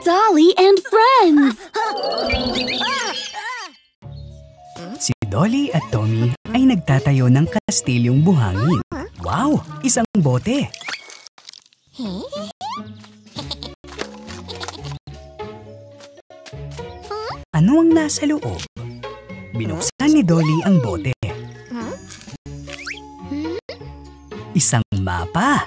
Dolly and Friends! Si Dolly at Tommy ay nagtatayo ng kastilyong buhangin. Wow! Isang bote! Ano ang nasa loob? Binuksan ni Dolly ang bote. Isang mapa!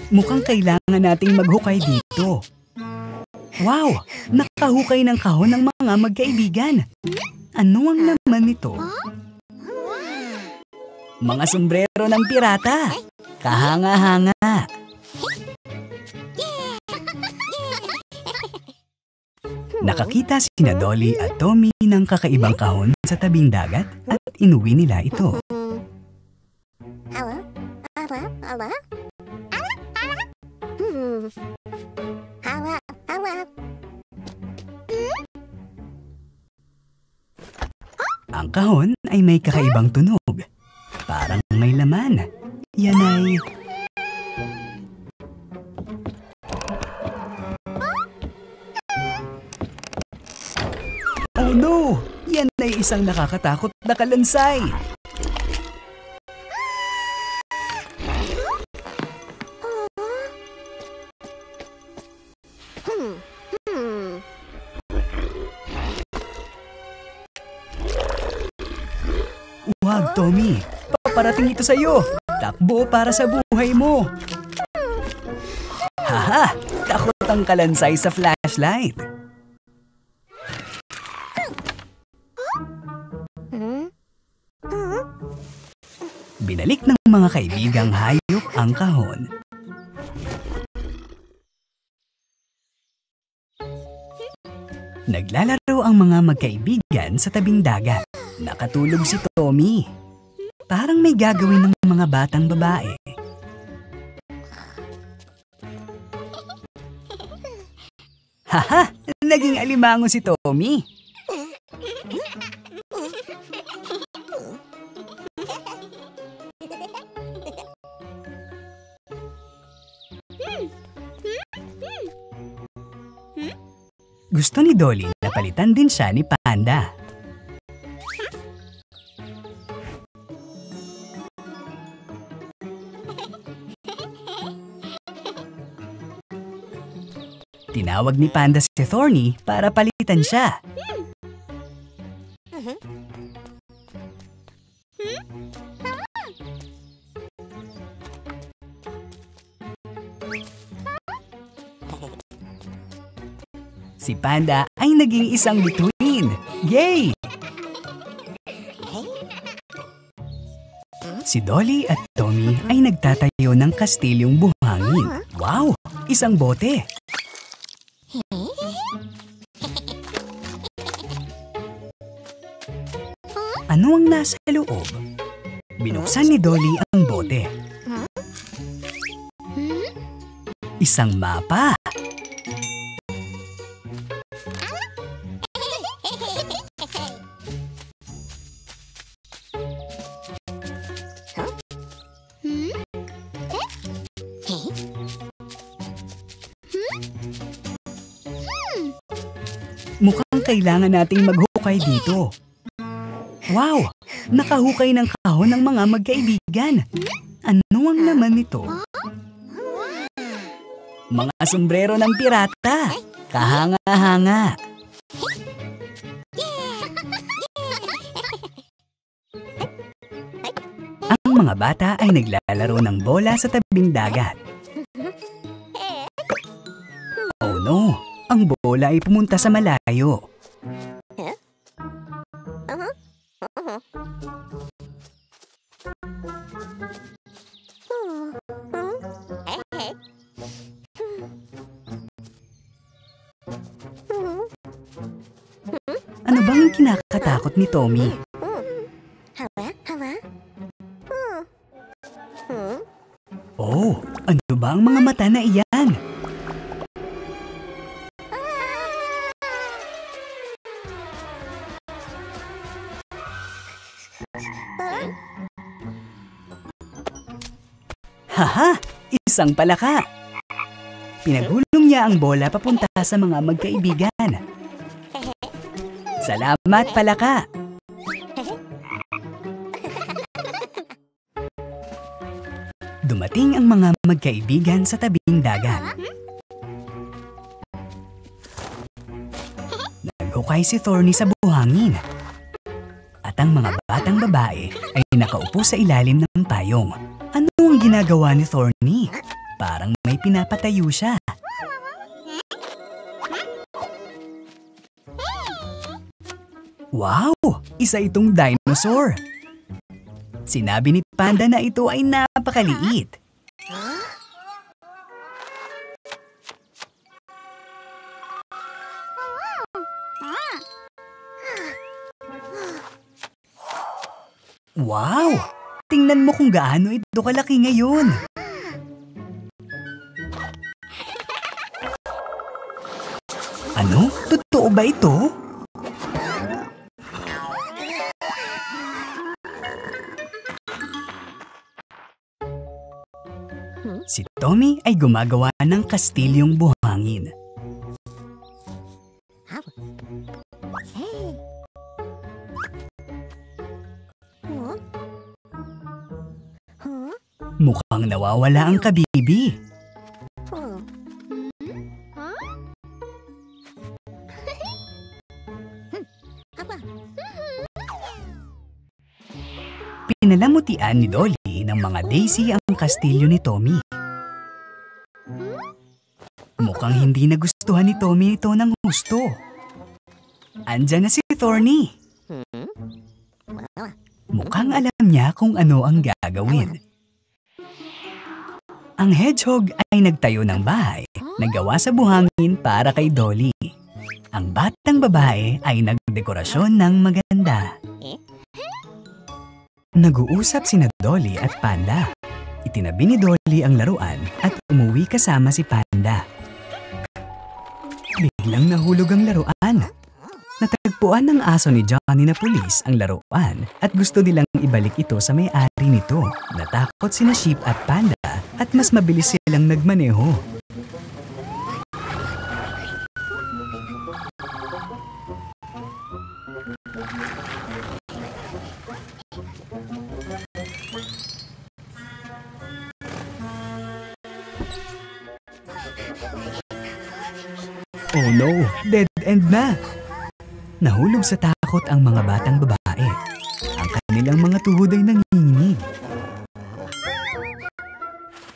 Mukhang kailangan nating maghukay dito. Wow! Nakahukay ng kahon ng mga magkaibigan. Ano ang laman nito? Mga sombrero ng pirata. Kahanga-hanga. Nakakita sina Dolly at Tommy ng kakaibang kahon sa tabing dagat at inuwi nila ito. Ang kahon ay may kakaibang tunog. Parang may laman. Yan ay... Oh no! Yan ay isang nakakatakot na kalansay. Wag, Tommy. Paparating ito sa'yo. Takbo para sa buhay mo. Haha! Takot ang kalansay sa flashlight. Binalik ng mga kaibigang hayop ang kahon. Naglalaro ang mga magkaibigan sa tabing dagat. Nakatulog si Tommy. Parang may gagawin ng mga batang babae. Haha! Naging alimango si Tommy. Gusto ni Dolly na palitan din siya ni Panda. Tinawag ni Panda si Thorny para palitan siya. Si Panda ay naging isang bituin. Yay! Si Dolly at Tommy ay nagtatayo ng kastilyong buhangin. Wow! Isang bote! Ano ang nasa loob? Binuksan ni Dolly ang bote. Isang mapa! Mukhang kailangan nating maghukay dito. Wow! Nakahukay ng kahon ng mga magkaibigan. Ano ang laman nito? Mga sombrero ng pirata. Kahanga-hanga. Ang mga bata ay naglalaro ng bola sa tabing dagat. Oh no! Ang bola ay pumunta sa malayo. Ano bang kinakatakot ni Tommy? Oh, ano ba ba ang mga mata na iyan? Haha! Isang palaka! Pinagulong niya ang bola papunta sa mga magkaibigan. Salamat, palaka! Dumating ang mga magkaibigan sa tabing dagat. Naghukay si Thorny sa buhangin. At ang mga batang babae ay nakaupo sa ilalim ng payong. Ano ang ginagawa ni Thorny? Parang may pinapatayo siya. Wow! Isa itong dinosaur! Sinabi ni Panda na ito ay napakaliit. Wow! Tingnan mo kung gaano ito kalaki ngayon. Ano? Totoo ba ito? Si Tommy ay gumagawa ng kastilyong buhangin. Mukhang nawawala ang kabibi. Pinalamutian ni Dolly ng mga daisy ang kastilyo ni Tommy. Mukhang hindi nagustuhan ni Tommy ito ng husto. Andiyan na si Thorny. Mukhang alam niya kung ano ang gagawin. Ang hedgehog ay nagtayo ng bahay na gawa sa buhangin para kay Dolly. Ang batang babae ay nagdekorasyon ng maganda. Nag-uusap sina Dolly at Panda. Itinabi ni Dolly ang laruan at umuwi kasama si Panda. Biglang nahulog ang laruan. Natagpuan ng aso ni Johnny na pulis ang laruan at gusto nilang ibalik ito sa may-ari nito. Natakot sina Sheep at Panda at mas mabilis silang nagmaneho. Oh no, dead end na! Nahulog sa takot ang mga batang babae. Ang kanilang mga tuhod ay nanginginig.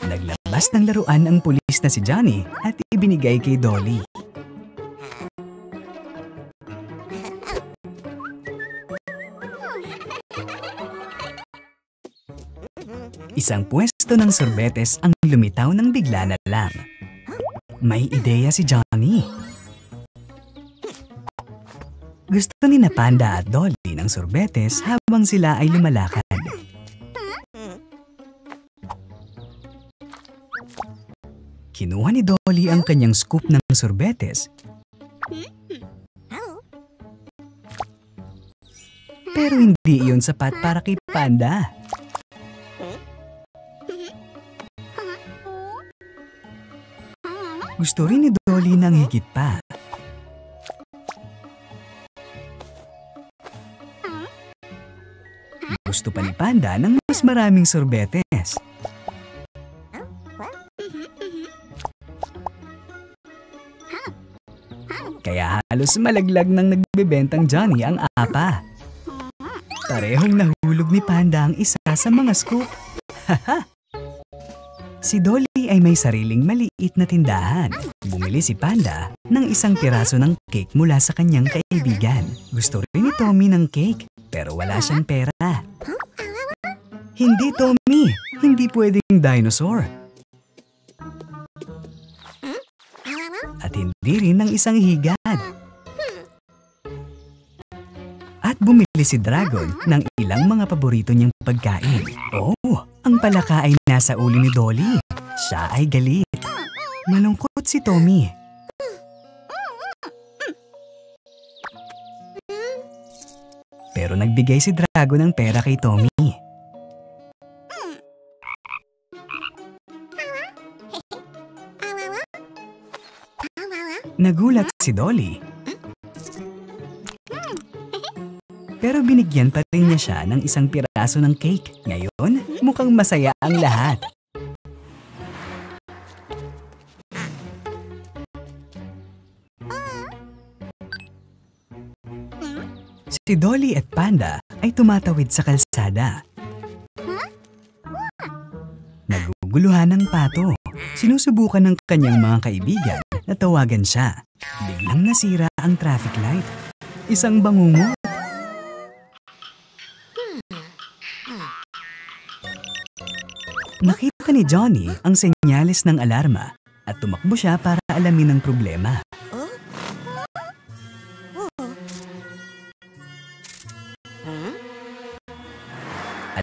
Naglabas ng laruan ang pulis na si Johnny at ibinigay kay Dolly. Isang pwesto ng sorbetes ang lumitaw ng bigla na lang. May ideya si Johnny. Gusto ni na Panda at Dolly ng sorbetes habang sila ay lumalakad. Kinuha ni Dolly ang kanyang scoop ng sorbetes. Pero hindi iyon sapat para kay Panda. Gusto rin ni Dolly ng higit pa. Gusto pa ni Panda ng mas maraming sorbetes. Kaya halos malaglag ng nagbebentang Johnny ang apa. Parehong nahulog ni Panda ang isa sa mga scoop. Haha! Si Dolly ay may sariling maliit na tindahan. Bumili si Panda ng isang piraso ng cake mula sa kanyang kaibigan. Gusto rin ni Tommy ng cake, pero wala siyang pera. Hindi, Tommy! Hindi pwedeng dinosaur. At hindi rin ng isang higad. At bumili si Dragon ng ilang mga paborito niyang pagkain. Oh, ang palaka ay nasa ulo ni Dolly. Siya ay galit. Malungkot si Tommy. Pero nagbigay si Drago ng pera kay Tommy. Nagulat si Dolly. Pero binigyan pa rin niya siya ng isang piraso ng cake. Ngayon, mukhang masaya ang lahat. Si Dolly at Panda ay tumatawid sa kalsada. Naguguluhan ng pato. Sinusubukan ng kanyang mga kaibigan na tawagan siya. Biglang nasira ang traffic light. Isang bangungot. Nakita ni Johnny ang senyales ng alarma at tumakbo siya para alamin ang problema.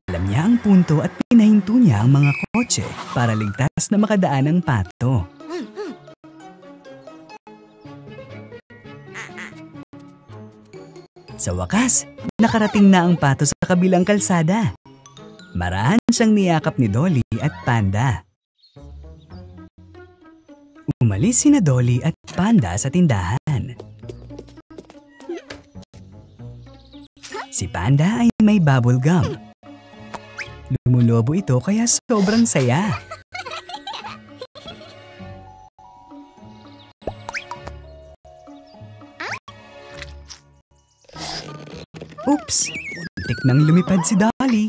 Alam niya ang punto at pinahinto niya ang mga kotse para ligtas na makadaan ang pato. Sa wakas, nakarating na ang pato sa kabilang kalsada. Marahan siyang niyakap ni Dolly at Panda. Umalis sina Dolly at Panda sa tindahan. Si Panda ay may bubble gum. Lumulobo ito kaya sobrang saya. Oops! Muntik nang lumipad si Dolly.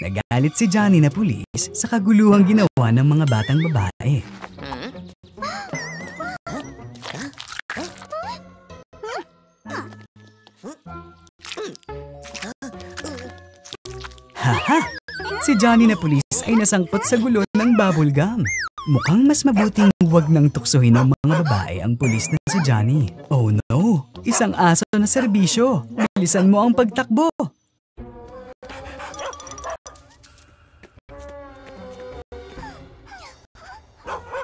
Nagalit si Johnny na pulis sa kaguluhang ginawa ng mga batang babae. Haha! Si Johnny na pulis ay nasangkot sa gulo ng bubble gum. Mukhang mas mabuting huwag nang tuksohin ng mga babae ang pulis na si Johnny. Oh no! Isang aso na serbisyo! Bilisan mo ang pagtakbo!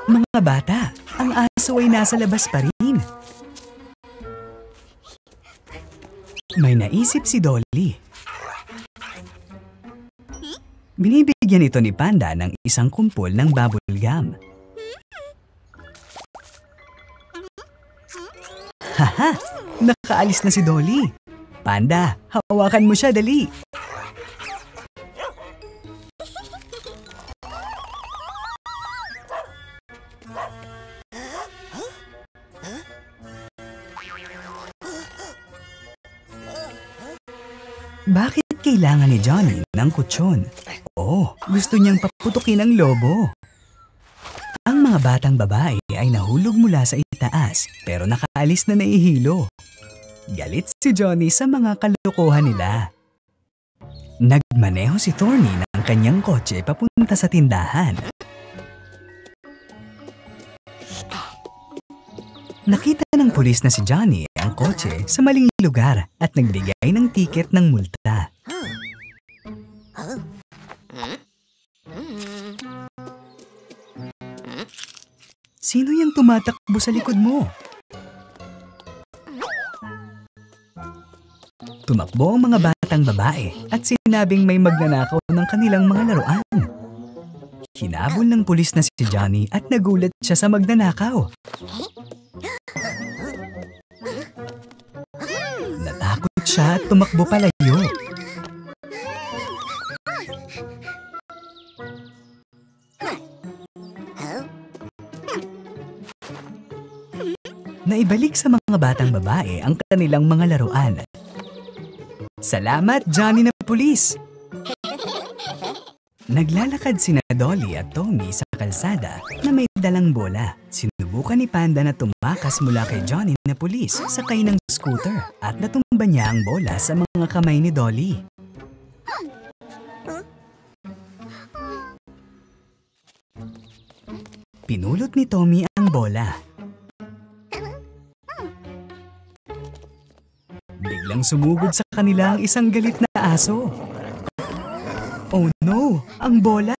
Mga bata, ang aso ay nasa labas pa rin. May naisip si Dolly. Binibigyan ito ni Panda ng isang kumpol ng bubble gum. Haha! Nakaalis na si Dolly. Panda, hawakan mo siya, dali. Bakit kailangan ni Johnny ng kutsyon? Oh, gusto niyang paputukin ang lobo. Ang mga batang babae ay nahulog mula sa itaas pero nakaalis na naihilo. Galit si Johnny sa mga kalokohan nila. Nagmaneho si Thorny ng kanyang kotse papunta sa tindahan. Nakita ng pulis na si Johnny ang kotse sa maling lugar at nagbigay ng tiket ng multa. Sino yung tumatakbo sa likod mo? Tumakbo ang mga batang babae at sinabing may magnanakaw ng kanilang mga laruan. Hinabol ng pulis na si Johnny at nagulat siya sa magnanakaw. Natakot siya at tumakbo palayo. Naibalik sa mga batang babae ang kanilang mga laruan. Salamat, Johnny na pulis! Naglalakad sina Dolly at Tommy sa kalsada na may dalang bola. Sinubukan ni Panda na tumakas mula kay Johnny na pulis sakay ng scooter at natumba niya ang bola sa mga kamay ni Dolly. Pinulot ni Tommy ang bola. Biglang Biglang sumugod sa kanila ang isang galit na aso. Oh no! Ang bola!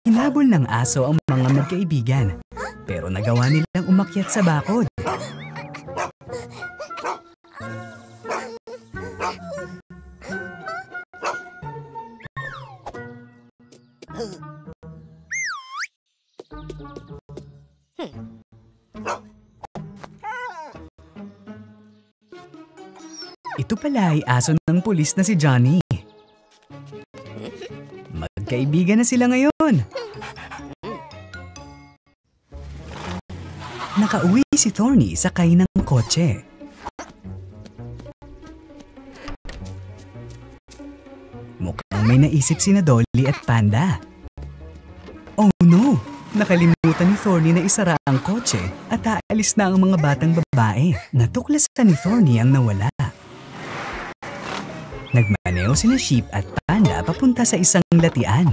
Hinabol ng aso ang mga magkaibigan, pero nagawa nilang umakyat sa bakod. Ito pala ay aso ng pulis na si Johnny. Magkaibigan na sila ngayon. Nakauwi si Thorny sakay ng kotse. Mukhang may naisip sina Dolly at Panda. Oh no! Nakalimutan ni Thorny na isara ang kotse at aalis na ang mga batang babae. Natuklasan ni Thorny ang nawala. Nagmaneho sina Sheep at Panda papunta sa isang latian.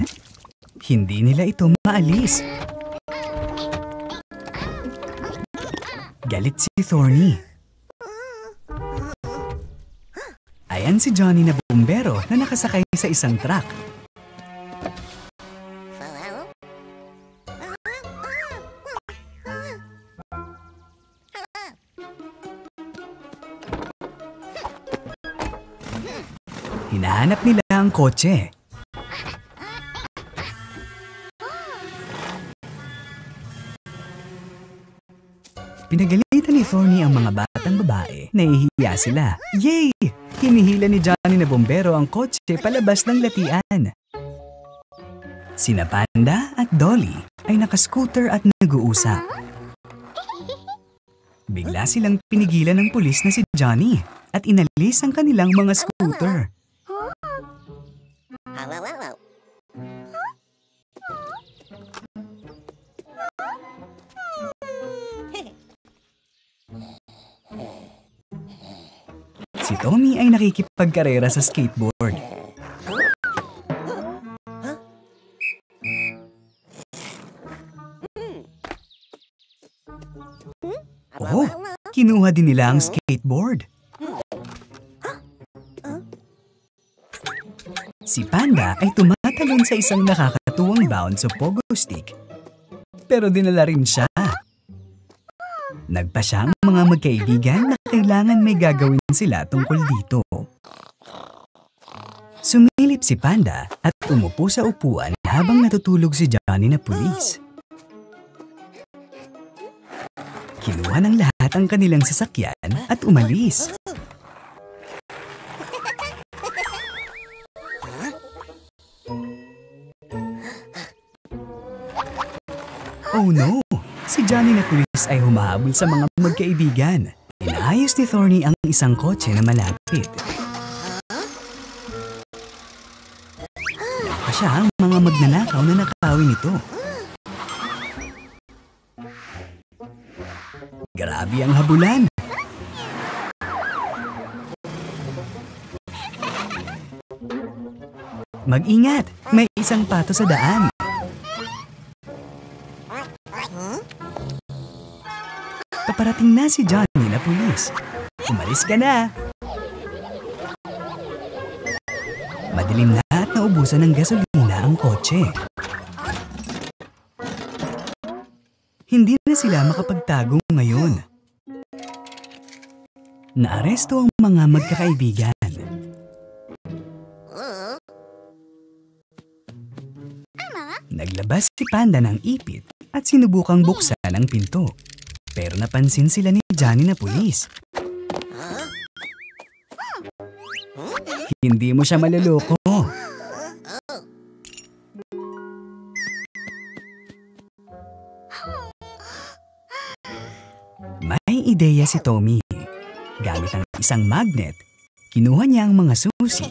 Hindi nila ito maalis. Galit si Thorny. Ayan si Johnny na bumbero na nakasakay sa isang truck. Hinahanap nila ang kotse. Pinagalitan ni Thorny ang mga batang babae. Nahihiya sila. Yay! Hinihila ni Johnny na bombero ang kotse palabas ng latian. Sina Panda at Dolly ay nakascooter at nag-uusap. Bigla silang pinigilan ng pulis na si Johnny at inalis ang kanilang mga scooter. Si Tommy ay nakikipagkarera sa skateboard. Oh, kinuha din nila ang skateboard. Si Panda ay tumatalon sa isang nakakatuwang bound sa pogo stick. Pero dinala rin siya. Nagpa siya ang mga magkaibigan na kailangan may gagawin sila tungkol dito. Sumilip si Panda at umupo sa upuan habang natutulog si Johnny na pulis. Kinuha ng lahat ang kanilang sasakyan at umalis. Oh no! Si Johnny na pulis ay humahabol sa mga magkaibigan. Inaayos ni Thorny ang isang kotse na malapit. Nagpa siya ang mga magnanakaw na nakawin nito. Grabe ang habulan! Mag-ingat! May isang pato sa daan. Paparating na si Johnny na pulis. Umalis ka na! Madilim na at naubusan ng gasolina ang kotse. Hindi na sila makapagtago ngayon. Naaresto ang mga magkakaibigan. Naglabas si Panda ng ipit at sinubukang buksan ang pinto. Pero napansin sila ni Johnny na pulis. Hindi mo siya maluloko. May ideya si Tommy. Gamit ang isang magnet, kinuha niya ang mga susi.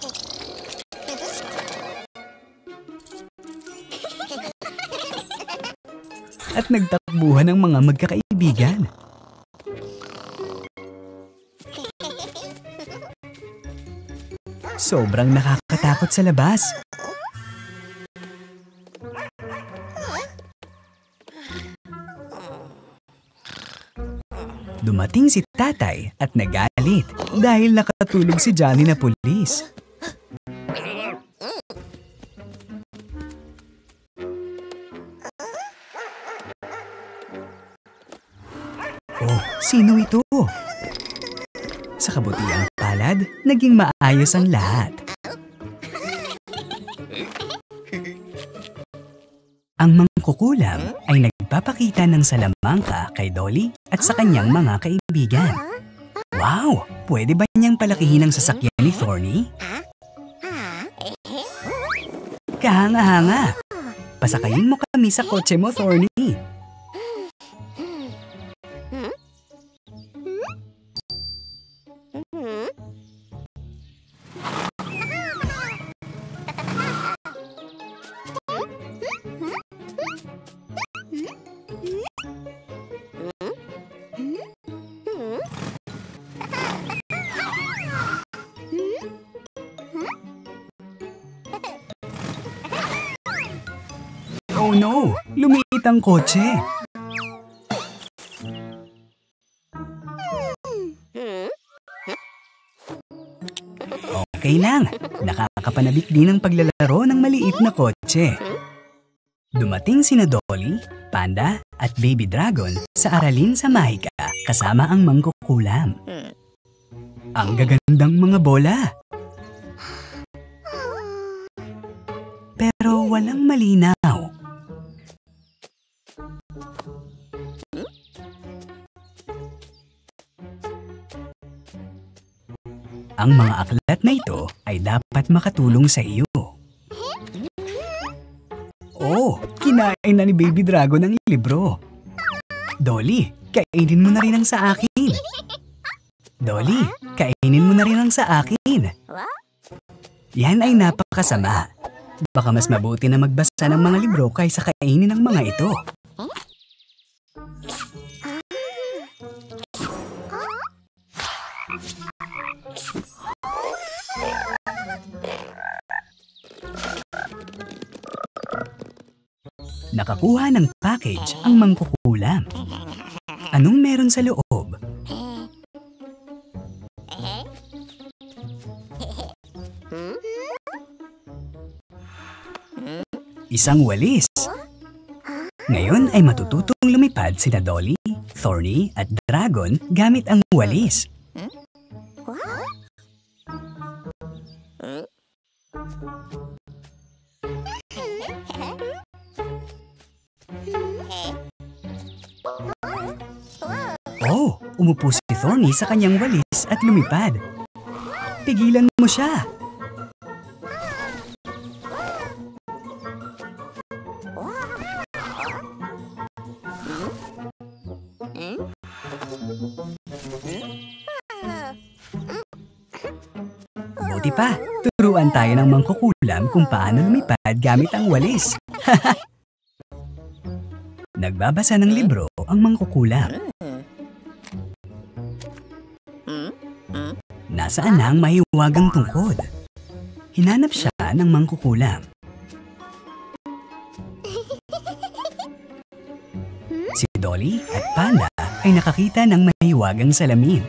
At nagtakbuhan ng mga magkakaibigan. Sobrang nakakatakot sa labas. Dumating si tatay at nagalit dahil nakatulog si Johnny na pulis. Oh, sino ito? Sa kabutiang palad, naging maayos ang lahat. Ang mangkukulam ay nagpapakita ng salamangka kay Dolly at sa kanyang mga kaibigan. Wow! Pwede ba niyang palakihin ang sasakyan ni Thorny? Kahanga-hanga! Pasakayin mo kami sa kotse mo, Thorny. Oh no! Lumiit ang kotse! Okay lang, nakakapanabik din ang paglalaro ng maliit na kotse. Dumating sina Dolly, Panda at Baby Dragon sa aralin sa Mahika kasama ang mangkukulam. Ang gagandang mga bola! Pero walang malinaw. Ang mga aklat na ito ay dapat makatulong sa iyo. Oh, kinain na ni Baby Dragon ang libro. Dolly, kainin mo na rin ang sa akin. Dolly, kainin mo na rin ang sa akin. Yan ay napakasama. Baka mas mabuti na magbasa ng mga libro kaysa kainin ang mga ito. Nakakuha ng package ang mangkukulam. Anong meron sa loob? Isang walis. Ngayon ay matututong lumipad sina Dolly, Thorny at Dragon gamit ang walis. Oh, umupo si Thorny sa kanyang walis at lumipad. Pigilan mo siya. Buti pa, turuan tayo ng mangkukulam kung paano lumipad gamit ang walis. Nagbabasa ng libro ang mangkukulam. Nasaan na ang mahiwagang tungkod? Hinanap siya ng mangkukulam. Si Dolly at Panda ay nakakita ng mahiwagang salamin.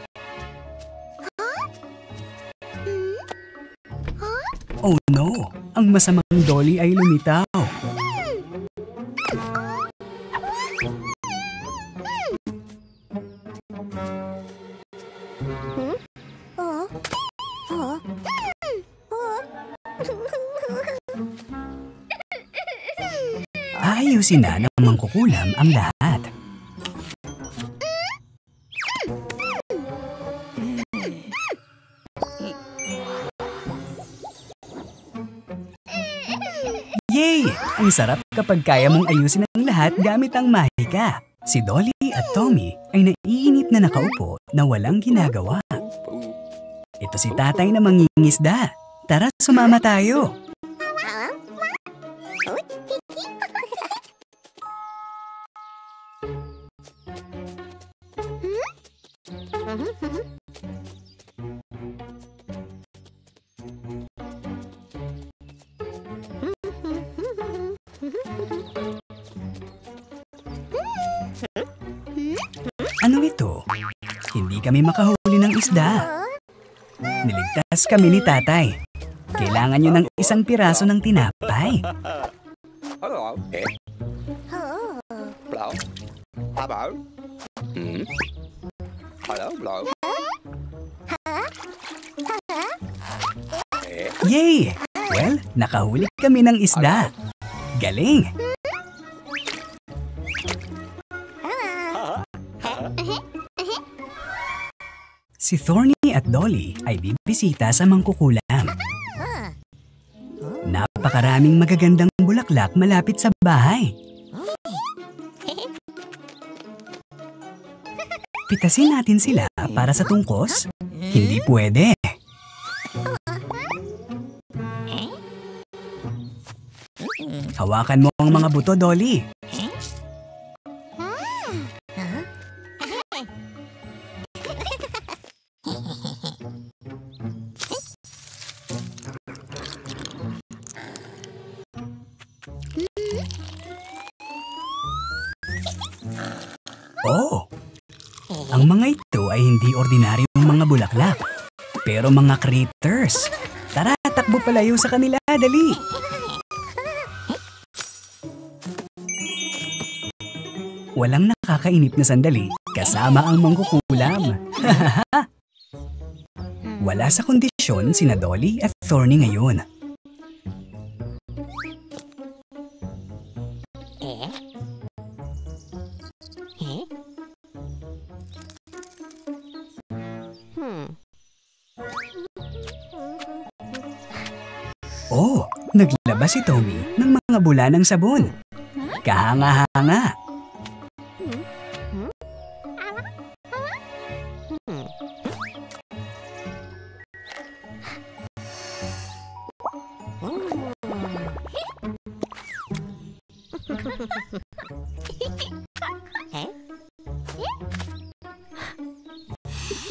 Oh no! Ang masamang Dolly ay lumitaw. Ayusin na ng mangkukulam ang lahat. Yay! Ang sarap kapag kaya mong ayusin ang lahat gamit ang mahika. Si Dolly at Tommy ay naiinip na nakaupo na walang ginagawa. Ito si tatay na mangingisda. Tara, sumama tayo. Ano ito? kami makahuli ng isda. Niligtas kami ni tatay. Kailangan nyo ng isang piraso ng tinapay. Yay! Well, nakahuli kami ng isda. Galing! Si Thorny at Dolly ay bibisita sa mangkukulam. Napakaraming magagandang bulaklak malapit sa bahay. Pitasin natin sila para sa tungkos? Hindi pwede. Hawakan mo ang mga buto, Dolly. Oh! Ang mga ito ay hindi ordinaryong mga bulaklak, pero mga critters. Tara, takbo palayo sa kanila, dali! Walang nakakainip na sandali kasama ang mangkukulam. Wala sa kondisyon sina Dolly at Thorny ngayon. Oh, naglabas si Tommy ng mga bula ng sabon. Kahanga-hanga.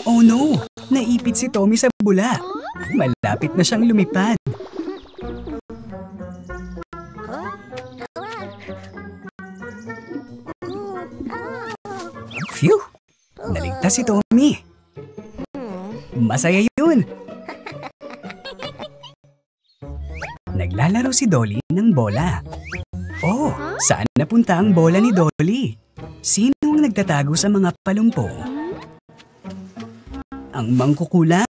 Oh no! Naipit si Tommy sa bula. Malapit na siyang lumipad. Phew! Naligtas si Tommy. Masaya yun. Naglalaro si Dolly ng bola. Oh, saan napunta ang bola ni Dolly? Sino ang nagtatago sa mga palumpong? Ang mangkukulam.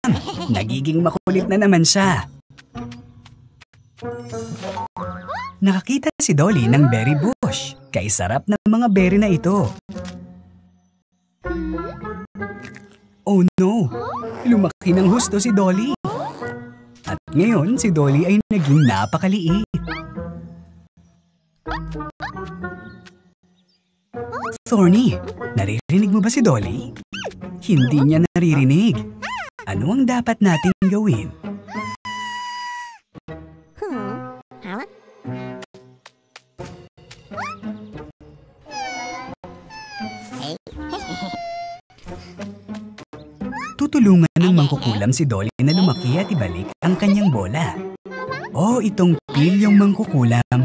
Nagiging makulit na naman siya. Nakakita si Dolly ng berry bush. Kay sarap ng mga berry na ito. Oh no! Lumaki ng husto si Dolly. At ngayon si Dolly ay naging napakaliit. Thorny, naririnig mo ba si Dolly? Hindi niya naririnig. Ano ang dapat nating gawin? Tutulungan ng mangkukulam si Dolly na lumaki at ibalik ang kanyang bola. Oh, itong pilyong mangkukulam.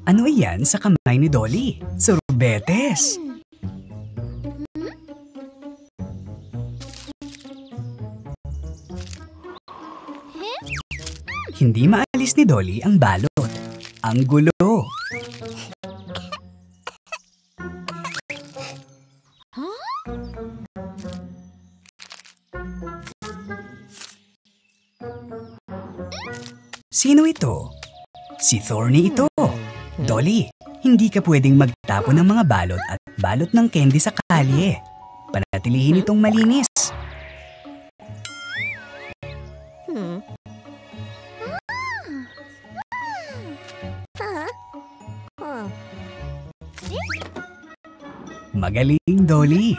Ano iyan sa kamay ni Dolly? Sorbetes! Hindi maalis ni Dolly ang balot. Ang gulo! Sino ito? Si Thorny ito. Dolly, hindi ka pwedeng magtapon ng mga balot at balot ng candy sa kalye. Panatilihin itong malinis. Magaling, Dolly.